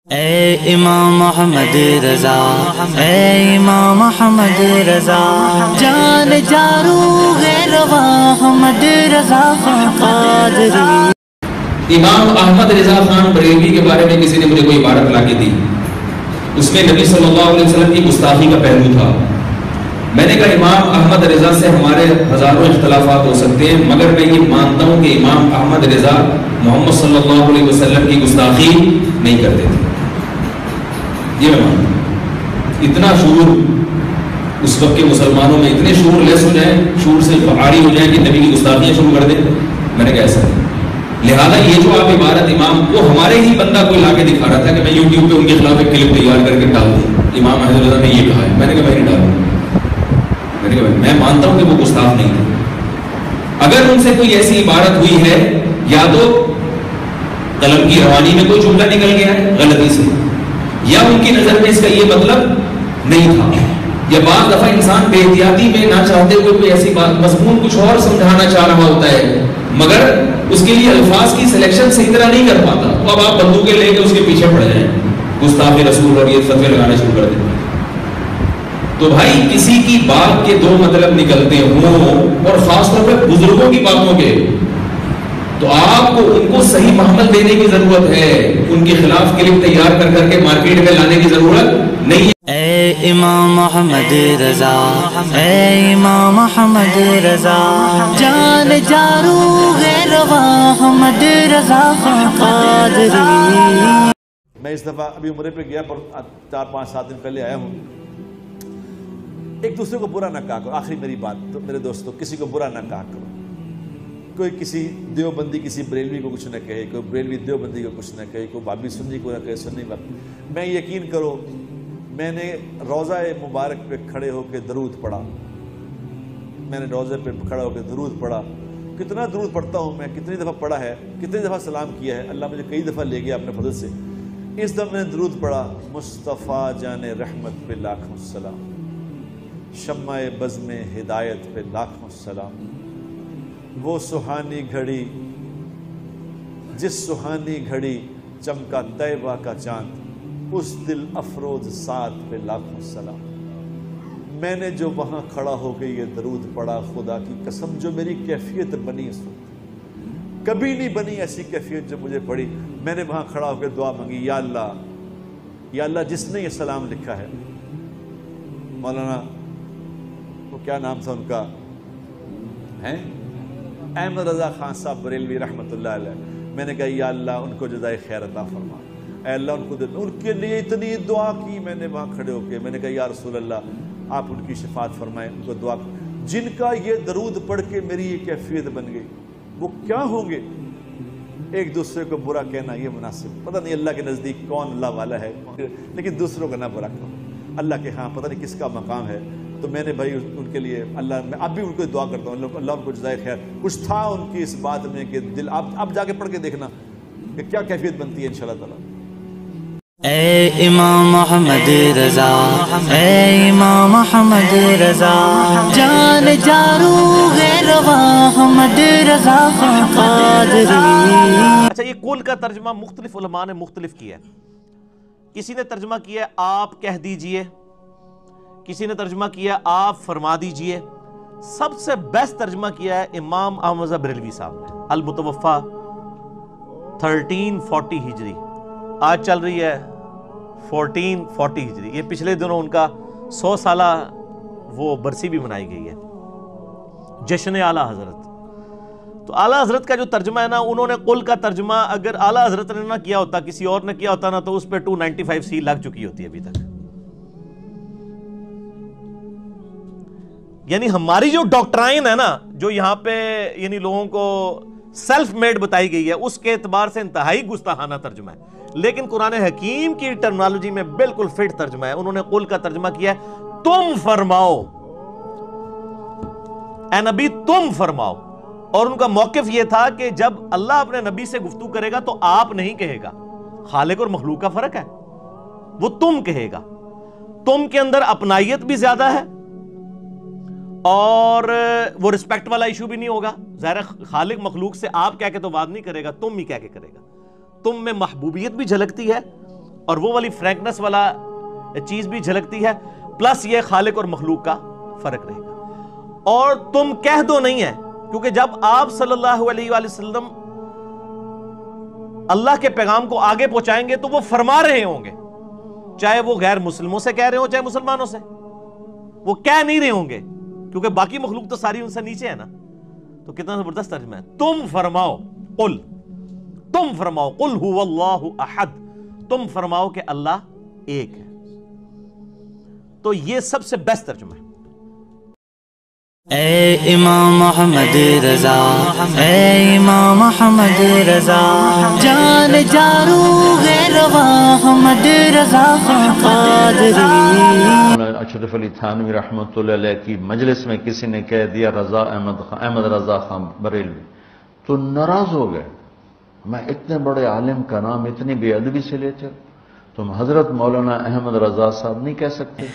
اے امام محمد رضا، اے امام محمد رضا، جان جارو غیر محمد رضا قادری۔ امام احمد رضا خان بریلوی کے بارے میں کسی نے مجھے کوئی عبارت لا کے دی، اس میں نبی صلی اللہ علیہ وسلم کی گستاخی کا پہلو تھا۔ میں نے کہا امام احمد رضا سے ہمارے ہزاروں اختلافات ہو سکتے ہیں، مگر میں یہ مانتا ہوں کہ امام احمد رضا محمد صلی اللہ علیہ وسلم کی گستاخی نہیں کرتے تھے۔ یہ میں مانتا ہوں۔ اتنا شعور اس وقت کے مسلمانوں میں، اتنے شعور لیس ہو جائیں، شعور سے عاری ہو جائیں کہ نبی کی گستاخیاں شروع کر دیں، میں نے کہا ایسا نہیں۔ لہٰذا یہ جو آپ عبارت امام کو ہمارے ہی بندہ کوئی لا کے دکھا رہا تھا کہ میں یوٹیوب پہ ان کے خلاف ایک کلپ تیار کر کے ڈال دوں، امام احمد رضا نے یہ کہا ہے، میں نے کہا میں نہیں ڈالوں، میں نے کہا میں مانتا ہوں کہ وہ گستاخ نہیں تھے۔ اگر ان سے کوئی ایسی عبارت ہوئی ہے، یا تو قلم کی روانی میں کوئی جملہ نکل گیا ہے غلطی سے، یا ان کی نظر میں اس کا یہ مطلب نہیں تھا، یا بعض دفعہ انسان بے احتیاطی میں نہ چاہتے ہوئے کوئی ایسی بات مضمون کچھ اور سمجھانا چاہ رہا ہوتا ہے، مگر اس کے لیے الفاظ کی سلیکشن صحیح طرح نہیں کر پاتا، تو اب آپ بندوقیں لے کے اس کے پیچھے پڑ جائیں، گستاخ رسول اور یہ فتوے لگانے شروع کر دیں۔ تو بھائی کسی کی بات کے دو مطلب نکلتے ہوں، اور خاص طور پہ بزرگوں کی باتوں کے، تو آپ کو ان کو صحیح محمل دینے کی ضرورت ہے، ان کے خلاف کلپ تیار کر کر کے مارکیٹ میں لانے کی ضرورت نہیں ہے۔ اے امام محمد رضا، اے امام محمد رضا، جان جارو غیر محمد رضا قادری۔ میں اس دفعہ ابھی عمرے پہ گیا، پر 4-5-7 دن پہلے آیا ہوں۔ ایک دوسرے کو برا نہ کہا کرو، آخری میری بات تو میرے دوستو، کسی کو برا نہ کہا کرو۔ کوئی کسی دیوبندی کسی بریلوی کو کچھ نہ کہے، کوئی بریلوی دیوبندی کو کچھ نہ کہے، کوئی بابی سنی کو نہ کہے، سنی بات۔ میں یقین کرو، میں نے روضہ مبارک پہ کھڑے ہو کے درود پڑھا، میں نے روضے پہ کھڑا ہو کے درود پڑھا۔ کتنا درود پڑھتا ہوں میں، کتنی دفعہ پڑھا ہے، کتنی دفعہ سلام کیا ہے، اللہ مجھے کئی دفعہ لے گیا اپنے فضل سے۔ اس دفعہ میں نے درود پڑھا، مصطفیٰ جان رحمت پہ لاکھوں سلام، شمع بزم ہدایت پہ لاکھوں سلام، وہ سہانی گھڑی جس سہانی گھڑی چمکا طیبہ کا چاند، اس دل افروز ساتھ پہ لاکھوں سلام۔ میں نے جو وہاں کھڑا ہو کے یہ درود پڑھا، خدا کی قسم جو میری کیفیت بنی اس وقت، کبھی نہیں بنی ایسی کیفیت جو مجھے پڑی۔ میں نے وہاں کھڑا ہو کے دعا مانگی، یا اللہ جس نے یہ سلام لکھا ہے، مولانا وہ کیا نام تھا ان کا، ہیں احمد رضا خان صاحب بریلوی رحمۃ اللہ علیہ، میں نے کہا یا اللہ ان کو جزائے خیر عطا فرما، اے اللہ ان کو دے، ان کے لیے اتنی دعا کی میں نے وہاں کھڑے ہو کے، میں نے کہا یا رسول اللہ آپ ان کی شفاعت فرمائیں، ان کو دعا، جن کا یہ درود پڑھ کے میری یہ کیفیت بن گئی، وہ کیا ہوں گے۔ ایک دوسرے کو برا کہنا یہ مناسب، پتہ نہیں اللہ کے نزدیک کون اللہ والا ہے، لیکن دوسروں کا نہ برا کرو، اللہ کے ہاں پتہ نہیں کس کا مقام ہے۔ تو میں نے بھائی ان کے لیے اللہ، میں اب بھی ان کو دعا کرتا ہوں، اللہ ان کو جزائے خیر۔ کچھ تھا ان کی اس بات میں کہ دل، اب جا کے پڑھ کے دیکھنا کہ کیا کیفیت بنتی ہے انشاءاللہ تعالیٰ۔ اے امام محمد رضا، اے امام محمد رضا، جان جارو غیر محمد رضا قادری۔ اچھا، یہ قول کا ترجمہ مختلف علماء نے مختلف کیا ہے۔ کسی نے ترجمہ کیا آپ کہہ دیجئے، کسی نے ترجمہ کیا آپ فرما دیجئے، سب سے بیسٹ ترجمہ کیا ہے امام احمد رضا بریلوی صاحب نے، المتوفہ 1340 ہجری، آج چل رہی ہے 1440 ہجری، یہ پچھلے دنوں ان کا 100 سالہ وہ برسی بھی منائی گئی ہے، جشن اعلیٰ حضرت۔ تو اعلیٰ حضرت کا جو ترجمہ ہے نا، انہوں نے قل کا ترجمہ اگر اعلیٰ حضرت نے نہ کیا ہوتا، کسی اور نے کیا ہوتا نا، تو اس پہ 295C لگ چکی ہوتی ہے ابھی تک۔ یعنی ہماری جو ڈاکٹرائن ہے نا، جو یہاں پہ یعنی لوگوں کو سیلف میڈ بتائی گئی ہے، اس کے اعتبار سے انتہائی گستاخانہ ترجمہ ہے، لیکن قرآن حکیم کی ٹرمنالوجی میں بالکل فٹ ترجمہ ہے۔ انہوں نے قل کا ترجمہ کیا ہے تم فرماؤ، اے نبی تم فرماؤ، اور ان کا موقف یہ تھا کہ جب اللہ اپنے نبی سے گفتگو کرے گا تو آپ نہیں کہے گا، خالق اور مخلوق کا فرق ہے، وہ تم کہے گا، تم کے اندر اپنائیت بھی زیادہ ہے، اور وہ رسپیکٹ والا ایشو بھی نہیں ہوگا۔ ظاہر خالق مخلوق سے آپ کہہ کے تو بات نہیں کرے گا، تم ہی کہہ کے کرے گا، تم میں محبوبیت بھی جھلکتی ہے اور وہ والی فرینکنس والا چیز بھی جھلکتی ہے، پلس یہ خالق اور مخلوق کا فرق رہے گا۔ اور تم کہہ دو نہیں ہے، کیونکہ جب آپ صلی اللہ علیہ وآلہ وسلم اللہ کے پیغام کو آگے پہنچائیں گے تو وہ فرما رہے ہوں گے، چاہے وہ غیر مسلموں سے کہہ رہے ہوں چاہے مسلمانوں سے، وہ کہہ نہیں رہے ہوں گے، کیونکہ باقی مخلوق تو ساری ان سے نیچے ہے نا۔ تو کتنا زبردست ترجمہ ہے، تم فرماؤ، قل، تم فرماؤ، قل هو اللہ احد، تم فرماؤ کہ اللہ ایک ہے۔ تو یہ سب سے بیسٹ ترجمہ ہے۔ اے امام محمد رضا، اے امام محمد رضا، جان جارو روا احمد رضا قادری۔ اشرف علی تھانوی رحمۃ اللہ علیہ کی مجلس میں کسی نے کہہ دیا رضا احمد رضا خان بریلوی، تو ناراض ہو گئے، میں اتنے بڑے عالم کا نام اتنی بے ادبی سے لیتے ہو، تم حضرت مولانا احمد رضا صاحب نہیں کہہ سکتے؟